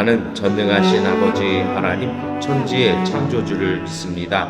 나는 전능하신 아버지 하나님 천지의 창조주를 믿습니다.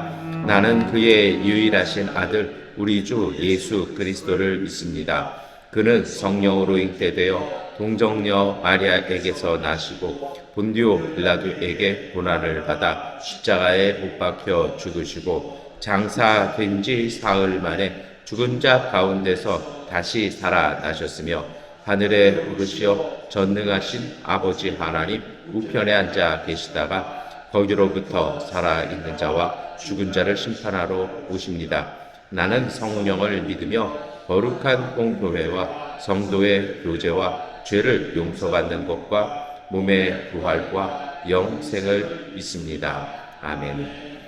나는 그의 유일하신 아들 우리 주 예수 그리스도를 믿습니다. 그는 성령으로 잉태되어 동정녀 마리아에게서 나시고 본디오 빌라도에게 고난을 받아 십자가에 못 박혀 죽으시고 장사된 지 사흘 만에 죽은 자 가운데서 다시 살아나셨으며 하늘에 오르시어 전능하신 아버지 하나님 우편에 앉아 계시다가 거기로부터 살아있는 자와 죽은 자를 심판하러 오십니다. 나는 성령을 믿으며 거룩한 공교회와 성도의 교제와 죄를 용서받는 것과 몸의 부활과 영생을 믿습니다. 아멘.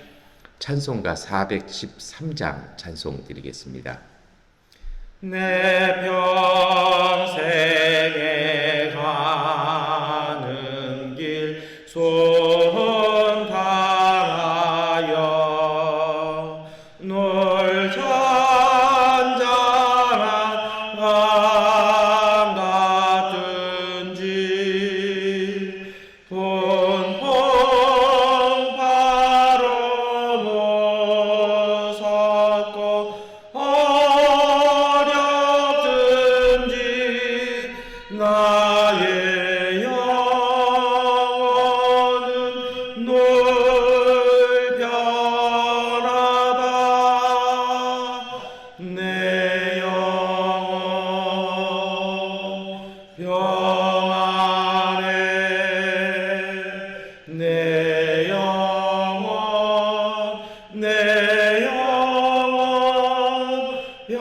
찬송가 413장 찬송 드리겠습니다. 내 평생에 가는 길 손 달아요 널 잔잔한 밤 같은지 폰폰 바로 못 섰고 어렵든지 나의 영혼은 늘 변하다 내 영혼 평안해 내 영혼 내 영혼 평안해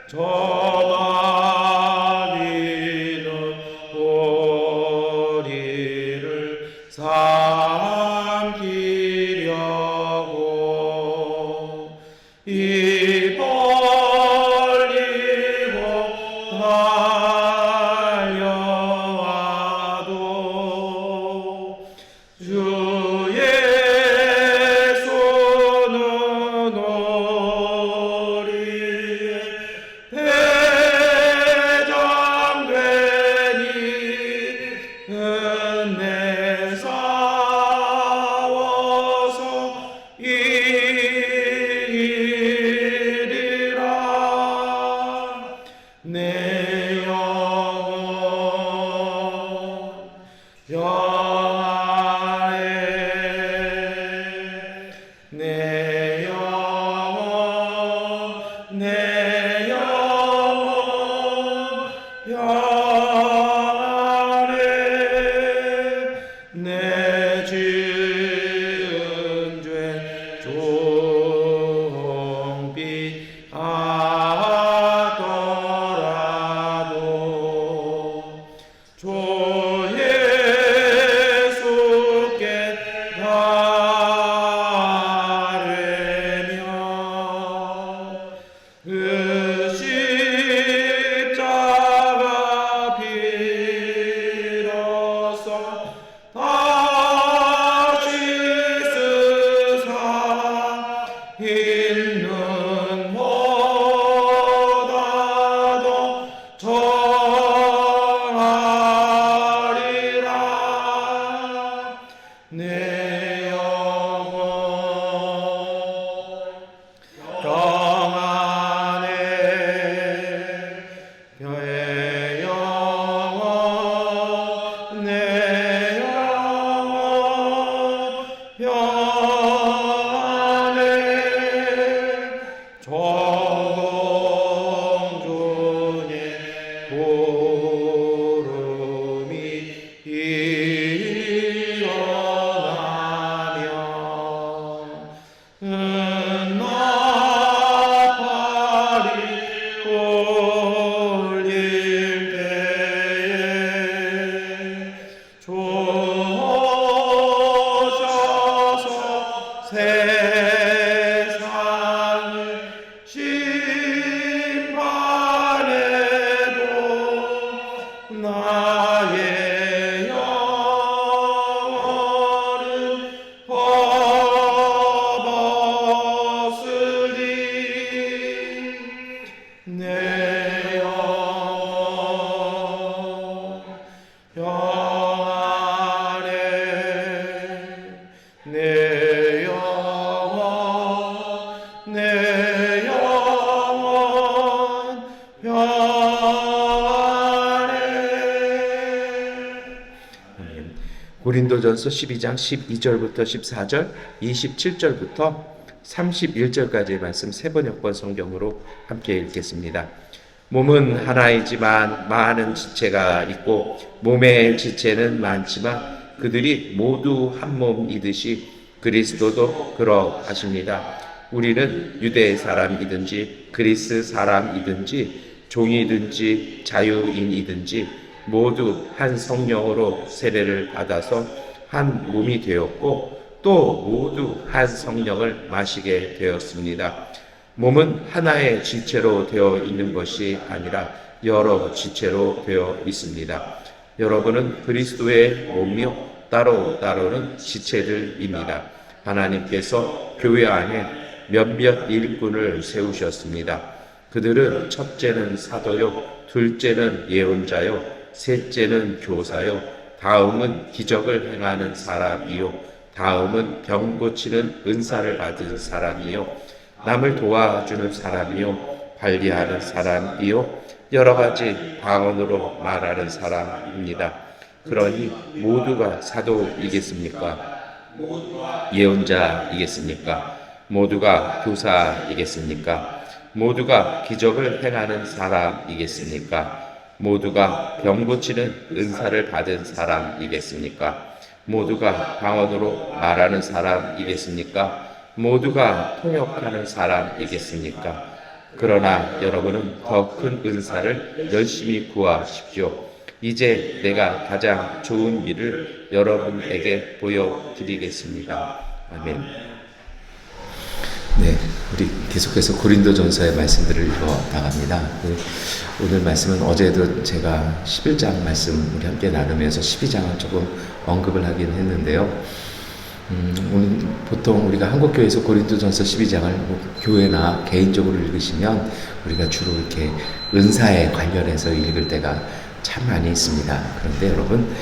저 멀리는 우리를 삼키려고 입 벌리고 달려와도 주 예수는 우리의 대장되니 은혜 싸워서 이기리라 내 영혼 평안해 내 영혼 내 영혼 평안해 내 지은 죄 종비 하더라도 주 예수께 가려면 그 십자가 비로소 다시 쓰사 있는 보다도 정하리라 내 영혼 평안해 내 영혼 내 영혼 평안해 정중의 구름이 일어나며 나팔이 울릴 때에 주 오셔서 세상을 심판해도 나의 영혼은 허벗으리 내 영혼 고린도전서 12장 12절부터 14절, 27절부터 31절까지의 말씀 세 번역본 성경으로 함께 읽겠습니다. 몸은 하나이지만 많은 지체가 있고 몸의 지체는 많지만 그들이 모두 한 몸이듯이 그리스도도 그러하십니다. 우리는 유대 사람이든지 그리스 사람이든지 종이든지 자유인이든지 모두 한 성령으로 세례를 받아서 한 몸이 되었고 또 모두 한 성령을 마시게 되었습니다. 몸은 하나의 지체로 되어 있는 것이 아니라 여러 지체로 되어 있습니다. 여러분은 그리스도의 몸이요 따로따로는 지체들입니다. 하나님께서 교회 안에 몇몇 일꾼을 세우셨습니다. 그들은 첫째는 사도요, 둘째는 예언자요, 셋째는 교사요, 다음은 기적을 행하는 사람이요, 다음은 병 고치는 은사를 받은 사람이요, 남을 도와주는 사람이요, 관리하는 사람이요, 여러 가지 방언으로 말하는 사람입니다. 그러니 모두가 사도이겠습니까? 예언자이겠습니까? 모두가 교사이겠습니까? 모두가 기적을 행하는 사람이겠습니까? 모두가 병 고치는 은사를 받은 사람이겠습니까? 모두가 방언으로 말하는 사람이겠습니까? 모두가 통역하는 사람이겠습니까? 그러나 여러분은 더 큰 은사를 열심히 구하십시오. 이제 내가 가장 좋은 길을 여러분에게 보여드리겠습니다. 아멘. 네, 우리 계속해서 고린도전서의 말씀들을 읽어 나갑니다. 오늘 말씀은 어제도 제가 11장 말씀 우리 함께 나누면서 12장을 조금 언급을 하긴 했는데요. 오늘 보통 우리가 한국교회에서 고린도전서 12장을 뭐 교회나 개인적으로 읽으시면 우리가 주로 이렇게 은사에 관련해서 읽을 때가 참 많이 있습니다. 그런데 여러분,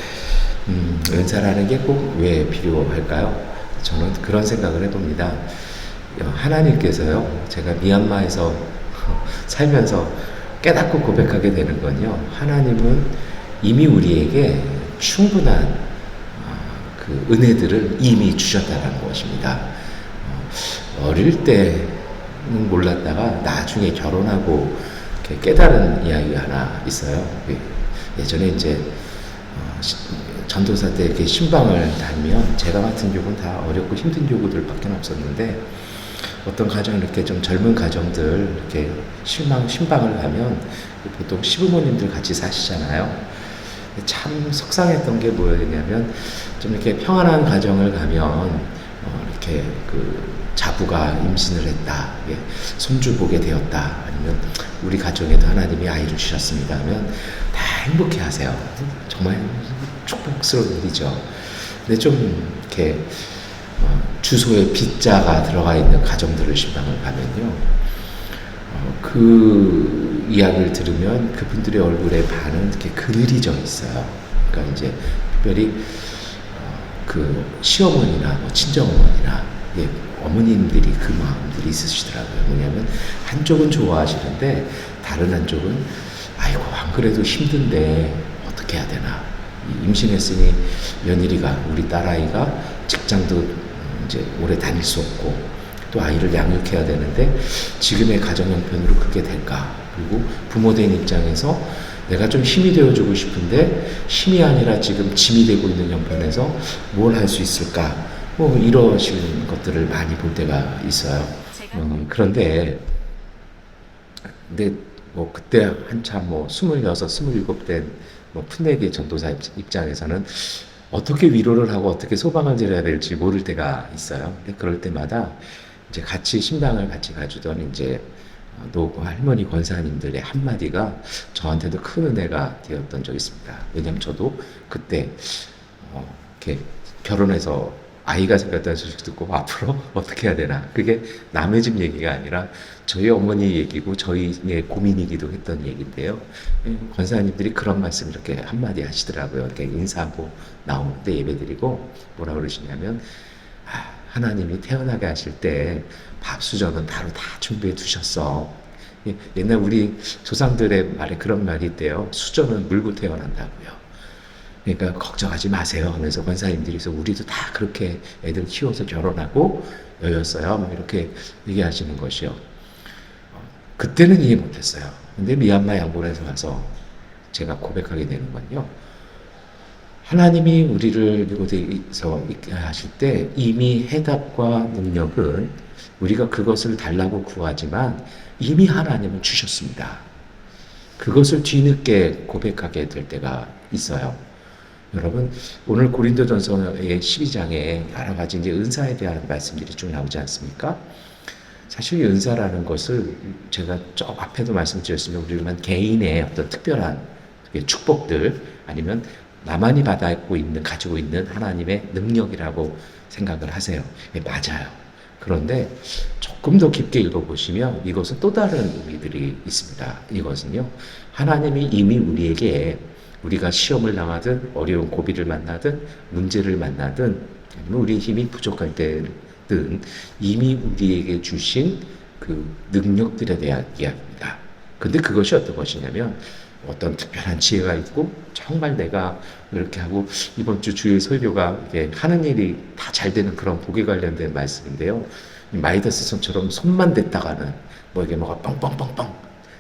은사라는 게 꼭 왜 필요할까요? 저는 그런 생각을 해봅니다. 하나님께서요, 제가 미얀마에서 살면서 깨닫고 고백하게 되는 건요, 하나님은 이미 우리에게 충분한 그 은혜들을 이미 주셨다는 것입니다. 어릴 때는 몰랐다가 나중에 결혼하고 이렇게 깨달은 이야기가 하나 있어요. 예전에 이제 전도사 때 이렇게 신방을 다니면 제가 맡은 교구는 다 어렵고 힘든 교구들밖에 없었는데 어떤 가정 이렇게 좀 젊은 가정들 이렇게 신방을 가면 보통 시부모님들 같이 사시잖아요. 참 속상했던 게 뭐였냐면 좀 이렇게 평안한 가정을 가면 이렇게 그 자부가 임신을 했다, 손주 보게 되었다, 아니면 우리 가정에도 하나님이 아이를 주셨습니다 하면 다 행복해하세요. 정말 축복스러운 일이죠. 근데 좀 이렇게 주소에 빗자가 들어가 있는 가정들을 신방을 가면요, 그 이야기를 들으면 그분들의 얼굴에 반은 이렇게 그늘이 져 있어요. 그러니까 이제 특별히 그 시어머니나 뭐 친정어머니나 어머님들이 그 마음들이 있으시더라고요. 뭐냐면 한쪽은 좋아하시는데 다른 한쪽은 아이고 안 그래도 힘든데 어떻게 해야 되나. 임신했으니 며느리가 우리 딸아이가 직장도 이제 오래 다닐 수 없고 또 아이를 양육해야 되는데 지금의 가정 형편으로 그게 될까? 그리고 부모된 입장에서 내가 좀 힘이 되어주고 싶은데 힘이 아니라 지금 짐이 되고 있는 형편에서 뭘 할 수 있을까? 뭐 이러신 것들을 많이 볼 때가 있어요. 그런데 근데 뭐 그때 한참 뭐 26, 27 된 뭐 풋내기 전도사 입장에서는 어떻게 위로를 하고 어떻게 소방을 드려야 될지 모를 때가 있어요. 근데 그럴 때마다 이제 같이 신방을 같이 가주던 이제 노 할머니 권사님들의 한마디가 저한테도 큰 은혜가 되었던 적이 있습니다. 왜냐면 저도 그때 이렇게 결혼해서 아이가 생겼다는 소식 듣고 앞으로 어떻게 해야 되나. 그게 남의 집 얘기가 아니라 저희 어머니 얘기고 저희의 고민이기도 했던 얘기인데요. 권사님들이 그런 말씀 이렇게 한마디 하시더라고요. 이렇게 인사하고 나오는데 예배드리고 뭐라 그러시냐면 하나님이 태어나게 하실 때 밥수저는 따로 다 준비해 두셨어. 옛날 우리 조상들의 말에 그런 말이 있대요. 수저는 물고 태어난다고요. 그러니까 걱정하지 마세요 하면서 권사님들이 서 우리도 다 그렇게 애들 키워서 결혼하고 여였어요. 뭐 이렇게 얘기하시는 것이요. 그때는 이해 못했어요. 근데 미얀마 양곤에서 와서 제가 고백하게 되는 건요. 하나님이 우리를 이곳에서 있게 하실 때 이미 해답과 능력은 우리가 그것을 달라고 구하지만 이미 하나님은 주셨습니다. 그것을 뒤늦게 고백하게 될 때가 있어요. 여러분, 오늘 고린도전서의 12장에 여러 가지 이제 은사에 대한 말씀들이 쭉 나오지 않습니까? 사실 이 은사라는 것을 제가 저 앞에도 말씀드렸으면 우리만 개인의 어떤 특별한 축복들 아니면 나만이 가지고 있는 하나님의 능력이라고 생각을 하세요. 예, 맞아요. 그런데 조금 더 깊게 읽어보시면 이것은 또 다른 의미들이 있습니다. 이것은요, 하나님이 이미 우리에게 우리가 시험을 당하든 어려운 고비를 만나든 문제를 만나든 아니면 우리의 힘이 부족할 때든 이미 우리에게 주신 그 능력들에 대한 이야기입니다. 근데 그것이 어떤 것이냐면 어떤 특별한 지혜가 있고 정말 내가 이렇게 하고 이번 주 주일 설교가 이게 하는 일이 다 잘 되는 그런 복에 관련된 말씀인데요. 마이더스 손처럼 손만 댔다가는 뭐 이게 뭐가 뻥뻥뻥뻥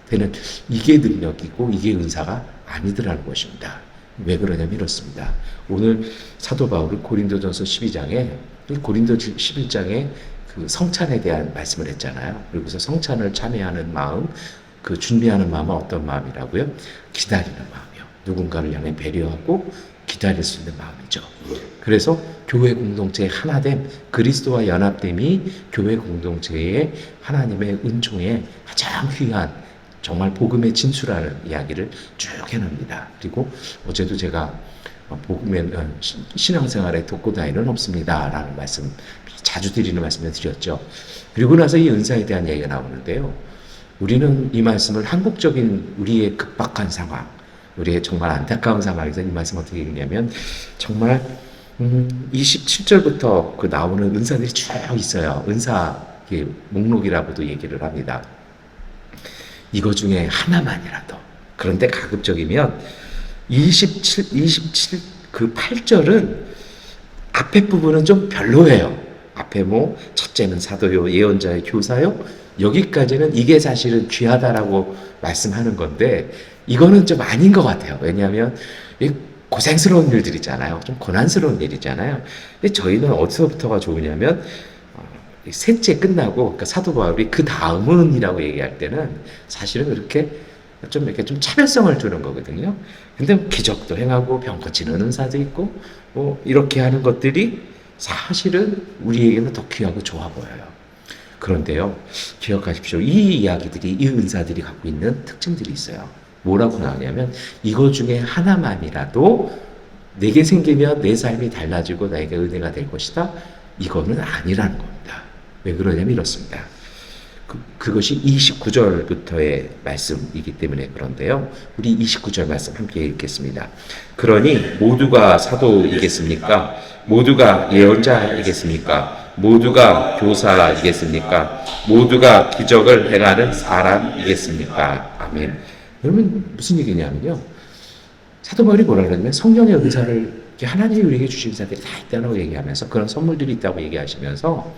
되는 이게 능력이고 이게 은사가 아니더라는 것입니다. 왜 그러냐면 이렇습니다. 오늘 사도 바울은 고린도전서 12장에 고린도 11장에 그 성찬에 대한 말씀을 했잖아요. 그리고서 성찬을 참여하는 마음, 그 준비하는 마음은 어떤 마음이라고요? 기다리는 마음이요. 누군가를 향해 배려하고 기다릴 수 있는 마음이죠. 그래서 교회 공동체의 하나됨, 그리스도와 연합됨이 교회 공동체의 하나님의 은총의 가장 귀한 정말 복음의 진수라는 이야기를 쭉 해놓습니다. 그리고 어제도 제가 복음의 신앙생활에 독고다이는 없습니다 라는 말씀 자주 드리는 말씀을 드렸죠. 그리고 나서 이 은사에 대한 얘기가 나오는데요. 우리는 이 말씀을 한국적인 우리의 급박한 상황, 우리의 정말 안타까운 상황에서 이 말씀 어떻게 읽냐면 정말 27절부터 그 나오는 은사들이 쭉 있어요. 은사 목록이라고도 얘기를 합니다. 이거 중에 하나만이라도. 그런데 가급적이면 27 그 8절은 앞에 부분은 좀 별로예요. 앞에 뭐 첫째는 사도요, 예언자요, 교사요. 여기까지는 이게 사실은 귀하다라고 말씀하는 건데 이거는 좀 아닌 것 같아요. 왜냐하면 고생스러운 일들이잖아요. 좀 고난스러운 일이잖아요. 근데 저희는 어디서부터가 좋으냐면 셋째 끝나고 그러니까 사도 바울이 그 다음은이라고 얘기할 때는 사실은 그렇게 좀 차별성을 두는 거거든요. 근데 기적도 행하고 병 고치는 은사도 있고 뭐 이렇게 하는 것들이 사실은 우리에게는 더 귀하고 좋아 보여요. 그런데요, 기억하십시오. 이 이야기들이, 이 은사들이 갖고 있는 특징들이 있어요. 뭐라고 나오냐면 이거 중에 하나만이라도 내게 생기면 내 삶이 달라지고 나에게 은혜가 될 것이다. 이거는 아니라는 겁니다. 왜 그러냐면 이렇습니다. 그것이 29절부터의 말씀이기 때문에 그런데요. 우리 29절 말씀 함께 읽겠습니다. 그러니 모두가 사도이겠습니까? 모두가 예언자이겠습니까? 모두가 교사이겠습니까? 모두가 기적을 행하는 사람이겠습니까? 아멘. 여러분 무슨 얘기냐면요. 사도 바울이 뭐라 그러냐면 성령의 은사를 하나님이 우리에게 주신 은사들이 다 있다고 얘기하면서 그런 선물들이 있다고 얘기하시면서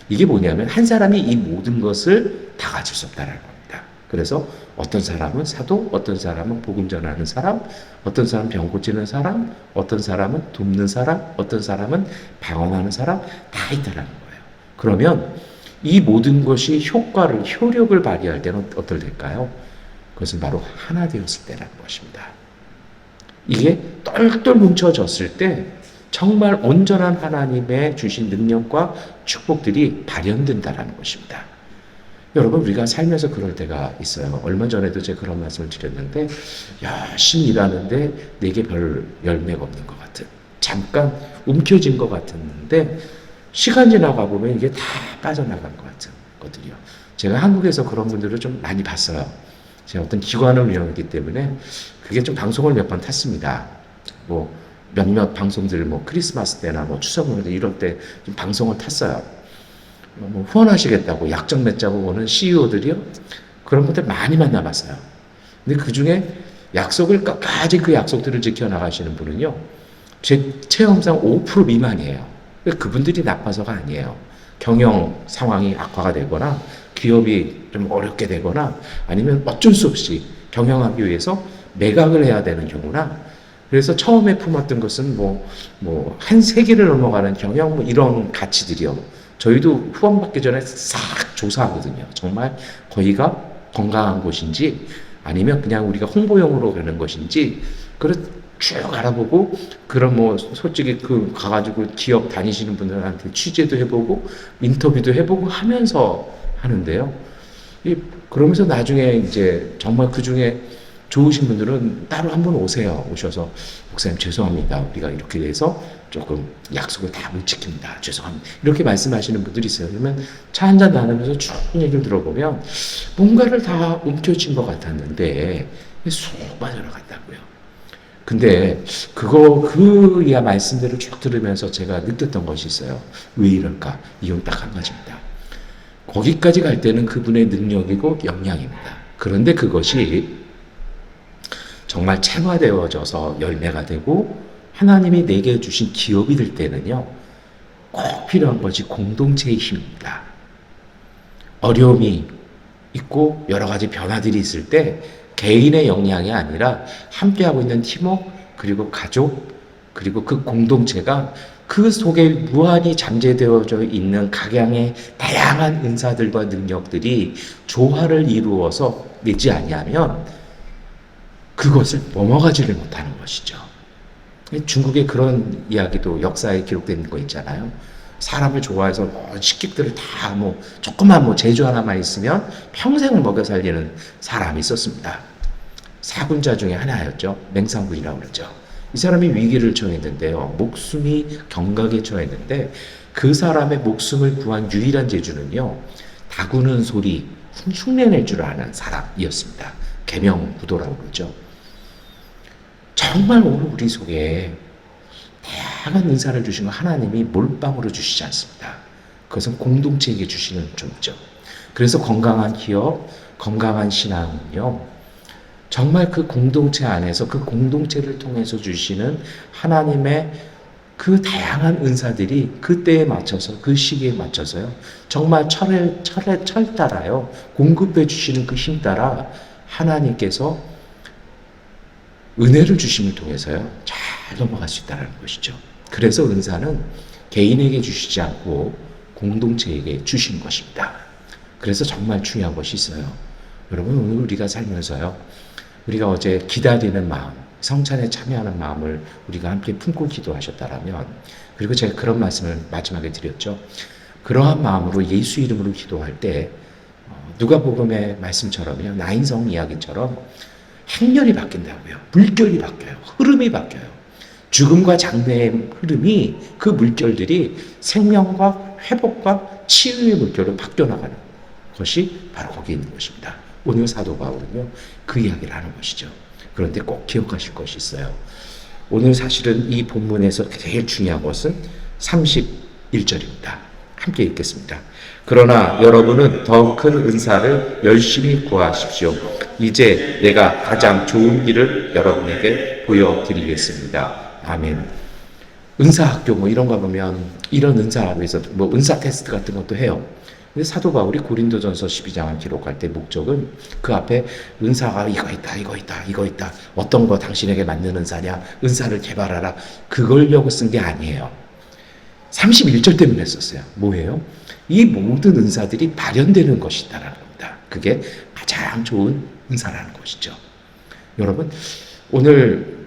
이게 뭐냐면 한 사람이 이 모든 것을 다 가질 수 없다는 겁니다. 그래서 어떤 사람은 사도, 어떤 사람은 복음 전하는 사람, 어떤 사람은 병 고치는 사람, 어떤 사람은 돕는 사람, 어떤 사람은 방언하는 사람 다 있다는 거예요. 그러면 이 모든 것이 효력을 발휘할 때는 어떨까요? 그것은 바로 하나 되었을 때라는 것입니다. 이게 똘똘 뭉쳐졌을 때 정말 온전한 하나님의 주신 능력과 축복들이 발현된다는 것입니다. 여러분 우리가 살면서 그럴 때가 있어요. 얼마 전에도 제가 그런 말씀을 드렸는데 열심히 일하는데 내게 별 열매가 없는 것 같은 잠깐 움켜진 것 같았는데 시간 지나가 보면 이게 다 빠져나간 것 같은 것들이요. 제가 한국에서 그런 분들을 좀 많이 봤어요. 제가 어떤 기관을 운영하기 때문에 그게 좀 방송을 몇 번 탔습니다. 뭐 몇몇 방송들 뭐 크리스마스 때나 뭐 추석 이럴 때 좀 방송을 탔어요. 뭐 후원하시겠다고 약정 맺자고 오는 CEO들이요. 그런 분들 많이 만나봤어요. 근데 그 중에 약속을 끝까지 그 약속들을 지켜나가시는 분은요, 제 체험상 5% 미만이에요. 그분들이 나빠서가 아니에요. 경영 상황이 악화가 되거나 기업이 좀 어렵게 되거나 아니면 어쩔 수 없이 경영하기 위해서 매각을 해야 되는 경우나, 그래서 처음에 품었던 것은 한 세기를 넘어가는 경영 이런 가치들이요. 저희도 후원받기 전에 싹 조사하거든요. 정말 거기가 건강한 곳인지 아니면 그냥 우리가 홍보용으로 가는 것인지, 그걸 쭉 알아보고, 그럼 솔직히 가가지고 기업 다니시는 분들한테 취재도 해보고 인터뷰도 해보고 하면서 하는데요. 그러면서 나중에 이제 정말 그 중에 좋으신 분들은 따로 한번 오세요. 오셔서 목사님 죄송합니다. 우리가 이렇게 돼서 조금 약속을 다 못 지킵니다. 죄송합니다. 이렇게 말씀하시는 분들이 있어요. 그러면 차 한잔 나누면서 쭉 얘기를 들어보면 뭔가를 다 움켜쥔 것 같았는데 쑥 빠져나갔다고요. 근데 그야 말씀대로 쭉 들으면서 제가 느꼈던 것이 있어요. 왜 이럴까? 이유는 딱 한 가지입니다. 거기까지 갈 때는 그분의 능력이고 역량입니다. 그런데 그것이 정말 체화되어져서 열매가 되고 하나님이 내게 주신 기업이 될 때는요, 꼭 필요한 것이 공동체의 힘입니다. 어려움이 있고 여러 가지 변화들이 있을 때 개인의 역량이 아니라 함께하고 있는 팀워크, 그리고 가족, 그리고 그 공동체가 그 속에 무한히 잠재되어져 있는 각양의 다양한 은사들과 능력들이 조화를 이루어서 내지 아니하면 그것을 넘어가지를 못하는 것이죠. 중국의 그런 이야기도 역사에 기록된 거 있잖아요. 사람을 좋아해서 식객들을 다 조금만 재주 하나만 있으면 평생을 먹여 살리는 사람이 있었습니다. 사군자 중에 하나였죠. 맹상군이라고 그러죠. 이 사람이 위기를 처했는데요, 목숨이 경각에 처했는데 그 사람의 목숨을 구한 유일한 재주는요, 다구는 소리 흉내낼 줄 아는 사람이었습니다. 계명부도라고 그러죠. 정말 오늘 우리 속에 다양한 은사를 주신 하나님이 몰빵으로 주시지 않습니다. 그것은 공동체에게 주시는 존재. 그래서 건강한 기업, 건강한 신앙은요, 정말 그 공동체 안에서 그 공동체를 통해서 주시는 하나님의 그 다양한 은사들이 그때에 맞춰서, 그 시기에 맞춰서요, 정말 철 따라요, 공급해 주시는 그 힘 따라 하나님께서 은혜를 주심을 통해서요, 잘 넘어갈 수 있다는 것이죠. 그래서 은사는 개인에게 주시지 않고 공동체에게 주신 것입니다. 그래서 정말 중요한 것이 있어요. 여러분, 오늘 우리가 살면서요, 우리가 어제 기다리는 마음, 성찬에 참여하는 마음을 우리가 함께 품고 기도하셨다라면, 그리고 제가 그런 말씀을 마지막에 드렸죠. 그러한 마음으로 예수 이름으로 기도할 때 누가복음의 말씀처럼요, 나인성 이야기처럼 행렬이 바뀐다고요. 물결이 바뀌어요. 흐름이 바뀌어요. 죽음과 장래의 흐름이, 그 물결들이 생명과 회복과 치유의 물결로 바뀌어나가는 것이 바로 거기 있는 것입니다. 오늘 사도 바울은요, 그 이야기를 하는 것이죠. 그런데 꼭 기억하실 것이 있어요. 오늘 사실은 이 본문에서 제일 중요한 것은 31절입니다. 함께 읽겠습니다. 그러나 여러분은 더 큰 은사를 열심히 구하십시오. 이제 내가 가장 좋은 길을 여러분에게 보여드리겠습니다. 아멘. 은사학교 이런 거 보면 이런 은사를 위해서 은사 테스트 같은 것도 해요. 근데 사도 바울이 고린도전서 12장을 기록할 때 목적은 그 앞에 은사가 이거 있다. 어떤 거 당신에게 맞는 은사냐? 은사를 개발하라. 그걸려고 쓴 게 아니에요. 31절 때문에 썼어요. 뭐예요? 이 모든 은사들이 발현되는 것이다라는 겁니다. 그게 가장 좋은 은사라는 것이죠. 여러분, 오늘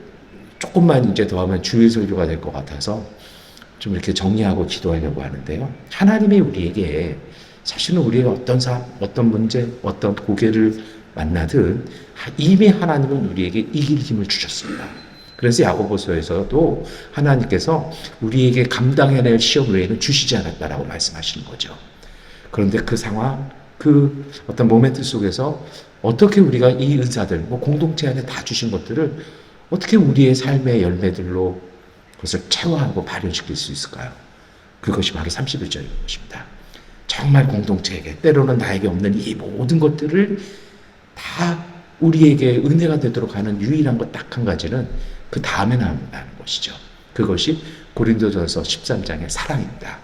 조금만 이제 더 하면 주일 설교가 될 것 같아서 좀 이렇게 정리하고 기도하려고 하는데요. 하나님이 우리에게 사실은 우리가 어떤 삶, 어떤 문제, 어떤 고개를 만나든 이미 하나님은 우리에게 이길 힘을 주셨습니다. 그래서 야고보서에서도 하나님께서 우리에게 감당해낼 시험 외에는 주시지 않았다라고 말씀하시는 거죠. 그런데 그 상황, 그 어떤 모멘트 속에서 어떻게 우리가 이 은사들, 공동체 안에 다 주신 것들을 어떻게 우리의 삶의 열매들로 그것을 체화하고 발현시킬 수 있을까요? 그것이 바로 31절인 것입니다. 정말 공동체에게, 때로는 나에게 없는 이 모든 것들을 다 우리에게 은혜가 되도록 하는 유일한 것 딱 한 가지는 그 다음에 나온다는 것이죠. 그것이 고린도전서 13장의 사랑입니다.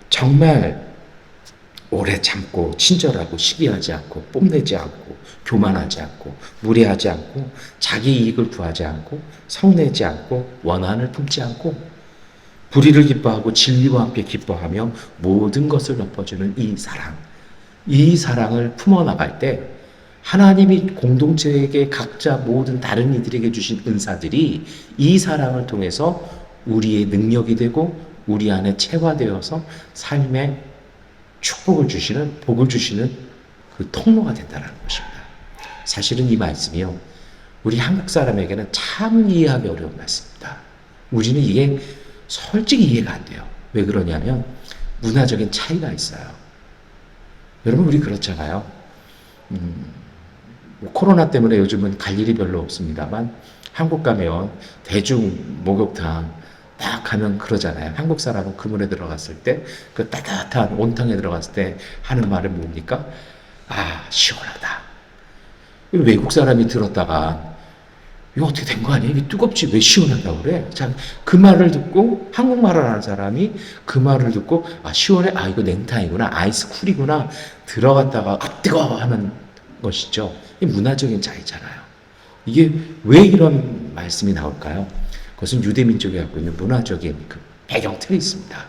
정말 오래 참고 친절하고 시기하지 않고 뽐내지 않고 교만하지 않고 무례하지 않고 자기 이익을 구하지 않고 성내지 않고 원한을 품지 않고 불의를 기뻐하고 진리와 함께 기뻐하며 모든 것을 덮어주는 이 사랑을 품어나갈 때 하나님이 공동체에게 각자 모든 다른 이들에게 주신 은사들이 이 사랑을 통해서 우리의 능력이 되고 우리 안에 체화되어서 삶의 축복을 주시는, 복을 주시는 그 통로가 된다는 것입니다. 사실은 이 말씀이요, 우리 한국 사람에게는 참 이해하기 어려운 말씀입니다. 우리는 이게 솔직히 이해가 안 돼요. 왜 그러냐면 문화적인 차이가 있어요. 여러분, 우리 그렇잖아요. 코로나 때문에 요즘은 갈 일이 별로 없습니다만 한국 가면 대중 목욕탕 딱 가면 그러잖아요. 한국 사람은 그물에 들어갔을 때 그 따뜻한 온탕에 들어갔을 때 하는 말은 뭡니까? 아, 시원하다. 외국 사람이 들었다가 이거 어떻게 된 거 아니야? 이게 뜨겁지 왜 시원하다고 그래? 참, 그 말을 듣고 한국말을 하는 사람이 그 말을 듣고 아, 시원해? 아, 이거 냉탕이구나. 아이스 쿨이구나. 들어갔다가 아, 뜨거워 하는 것이죠. 이 문화적인 차이잖아요. 이게 왜 이런 말씀이 나올까요? 그것은 유대민족이 갖고 있는 문화적인 그 배경 틀이 있습니다.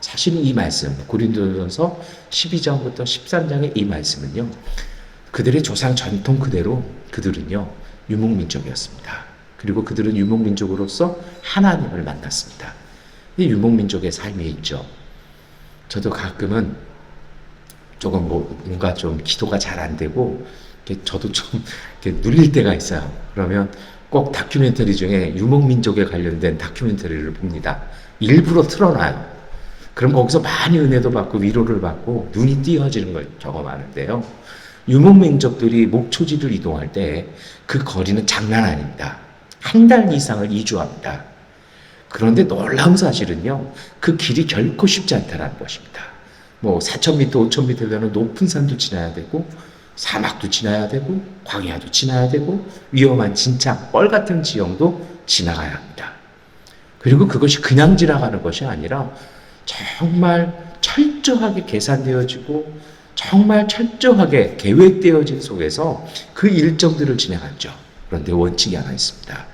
사실은 이 말씀, 고린도전서 12장부터 13장의 이 말씀은요, 그들의 조상 전통 그대로 그들은요, 유목민족이었습니다. 그리고 그들은 유목민족으로서 하나님을 만났습니다. 이 유목민족의 삶이 있죠. 저도 가끔은 조금 뭔가 좀 기도가 잘 안 되고, 저도 좀 눌릴 때가 있어요. 그러면 꼭 다큐멘터리 중에 유목민족에 관련된 다큐멘터리를 봅니다. 일부러 틀어놔요. 그럼 거기서 많이 은혜도 받고 위로를 받고 눈이 띄어지는 걸 경험하는데요. 유목민족들이 목초지를 이동할 때 그 거리는 장난 아닙니다. 한 달 이상을 이주합니다. 그런데 놀라운 사실은요, 그 길이 결코 쉽지 않다는 것입니다. 4,000m, 5,000m 되는 높은 산도 지나야 되고 사막도 지나야 되고 광야도 지나야 되고 위험한 진창, 뻘 같은 지형도 지나가야 합니다. 그리고 그것이 그냥 지나가는 것이 아니라 정말 철저하게 계산되어지고 정말 철저하게 계획되어진 속에서 그 일정들을 진행하죠. 그런데 원칙이 하나 있습니다.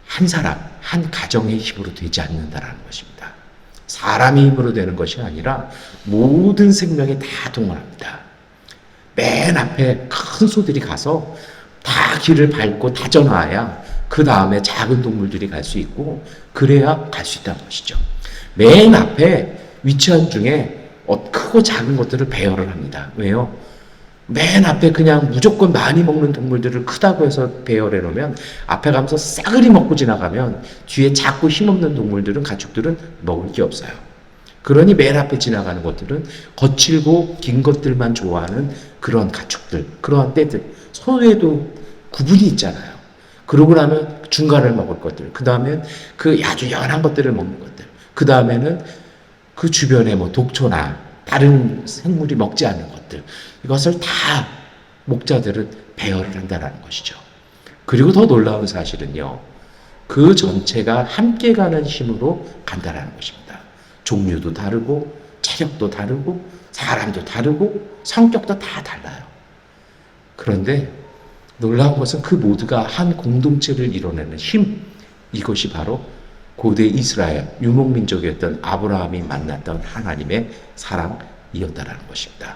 한 사람, 한 가정의 힘으로 되지 않는다는 것입니다. 사람의 힘으로 되는 것이 아니라 모든 생명이 다 동원합니다. 맨 앞에 큰 소들이 가서 다 길을 밟고 다져놔야 그 다음에 작은 동물들이 갈 수 있고 그래야 갈 수 있다는 것이죠. 맨 앞에 위치한 중에 크고 작은 것들을 배열을 합니다. 왜요? 맨 앞에 그냥 무조건 많이 먹는 동물들을 크다고 해서 배열해 놓으면 앞에 가면서 싸그리 먹고 지나가면 뒤에 작고 힘없는 동물들은, 가축들은 먹을 게 없어요. 그러니 맨 앞에 지나가는 것들은 거칠고 긴 것들만 좋아하는 그런 가축들, 그러한 떼들, 소에도 구분이 있잖아요. 그러고 나면 중간을 먹을 것들, 그 다음엔 그 아주 연한 것들을 먹는 것들, 그 다음에는 그 주변에 독초나 다른 생물이 먹지 않는 것들, 이것을 다 목자들은 배열을 한다는 것이죠. 그리고 더 놀라운 사실은요, 그 전체가 함께 가는 힘으로 간다는 것입니다. 종류도 다르고 체력도 다르고 사람도 다르고 성격도 다 달라요. 그런데 놀라운 것은 그 모두가 한 공동체를 이뤄내는 힘, 이것이 바로 고대 이스라엘 유목민족이었던 아브라함이 만났던 하나님의 사랑이었다는 것입니다.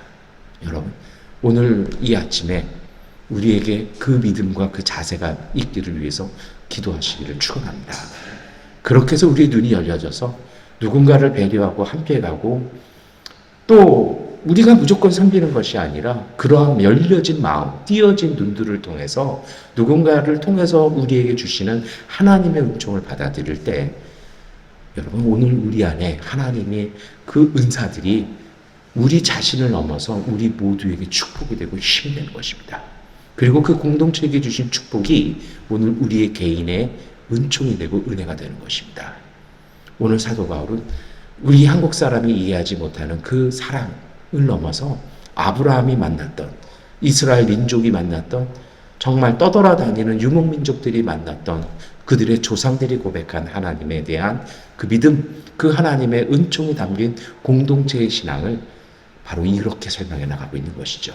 여러분, 오늘 이 아침에 우리에게 그 믿음과 그 자세가 있기를 위해서 기도하시기를 축원합니다. 그렇게 해서 우리의 눈이 열려져서 누군가를 배려하고 함께 가고, 또 우리가 무조건 섬기는 것이 아니라 그러한 열려진 마음, 띄어진 눈들을 통해서 누군가를 통해서 우리에게 주시는 하나님의 은총을 받아들일 때, 여러분, 오늘 우리 안에 하나님의 그 은사들이 우리 자신을 넘어서 우리 모두에게 축복이 되고 힘이 되는 것입니다. 그리고 그 공동체에게 주신 축복이 오늘 우리의 개인의 은총이 되고 은혜가 되는 것입니다. 오늘 사도 바울은 우리 한국 사람이 이해하지 못하는 그 사랑을 넘어서 아브라함이 만났던 이스라엘 민족이 만났던, 정말 떠돌아다니는 유목민족들이 만났던 그들의 조상들이 고백한 하나님에 대한 그 믿음, 그 하나님의 은총이 담긴 공동체의 신앙을 바로 이렇게 설명해 나가고 있는 것이죠.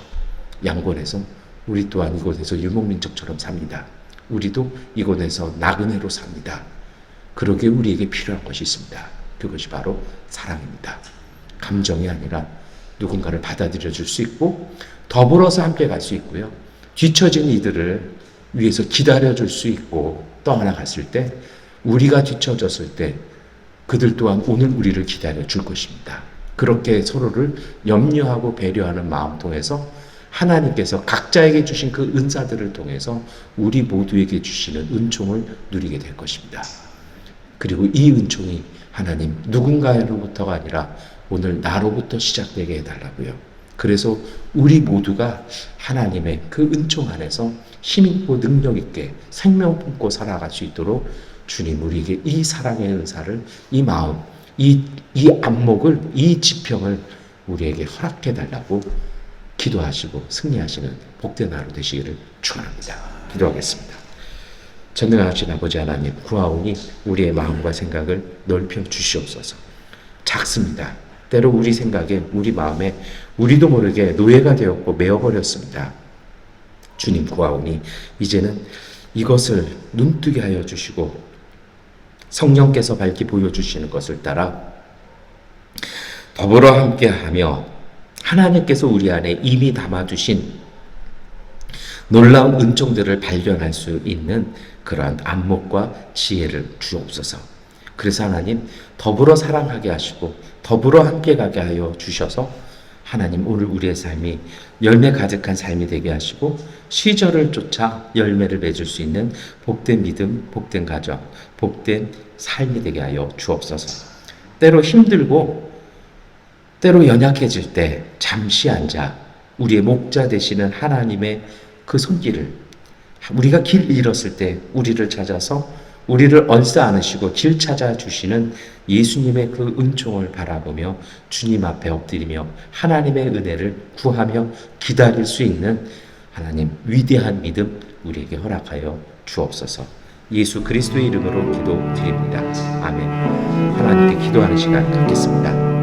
양권에서 우리 또한 이곳에서 유목민족처럼 삽니다. 우리도 이곳에서 나그네로 삽니다. 그러기에 우리에게 필요한 것이 있습니다. 그것이 바로 사랑입니다. 감정이 아니라 누군가를 받아들여 줄 수 있고 더불어서 함께 갈 수 있고요. 뒤처진 이들을 위해서 기다려 줄 수 있고, 떠나갔을 때, 우리가 뒤처졌을 때 그들 또한 오늘 우리를 기다려 줄 것입니다. 그렇게 서로를 염려하고 배려하는 마음 통해서 하나님께서 각자에게 주신 그 은사들을 통해서 우리 모두에게 주시는 은총을 누리게 될 것입니다. 그리고 이 은총이 하나님 누군가로부터가 아니라 오늘 나로부터 시작되게 해달라고요. 그래서 우리 모두가 하나님의 그 은총 안에서 힘있고 능력있게 생명 품고 살아갈 수 있도록 주님 우리에게 이 사랑의 은사를, 이 마음, 이 안목을, 이 지평을 우리에게 허락해달라고 기도하시고 승리하시는 복된 하루 되시기를 축원합니다. 기도하겠습니다. 전능하신 아버지 하나님, 구하오니 우리의 마음과 생각을 넓혀 주시옵소서. 작습니다. 때로 우리 생각에, 우리 마음에 우리도 모르게 노예가 되었고 메어버렸습니다. 주님 구하오니 이제는 이것을 눈뜨게 하여 주시고 성령께서 밝히 보여주시는 것을 따라 더불어 함께하며 하나님께서 우리 안에 이미 담아두신 놀라운 은총들을 발견할 수 있는 그러한 안목과 지혜를 주옵소서. 그래서 하나님 더불어 사랑하게 하시고 더불어 함께 가게 하여 주셔서 하나님 오늘 우리의 삶이 열매 가득한 삶이 되게 하시고 시절을 쫓아 열매를 맺을 수 있는 복된 믿음, 복된 가정, 복된 삶이 되게 하여 주옵소서. 때로 힘들고 때로 연약해질 때 잠시 앉아 우리의 목자 되시는 하나님의 그 손길을, 우리가 길 잃었을 때 우리를 찾아서 우리를 얼싸 안으시고 길 찾아주시는 예수님의 그 은총을 바라보며 주님 앞에 엎드리며 하나님의 은혜를 구하며 기다릴 수 있는 하나님 위대한 믿음 우리에게 허락하여 주옵소서. 예수 그리스도의 이름으로 기도드립니다. 아멘. 하나님께 기도하는 시간 갖겠습니다.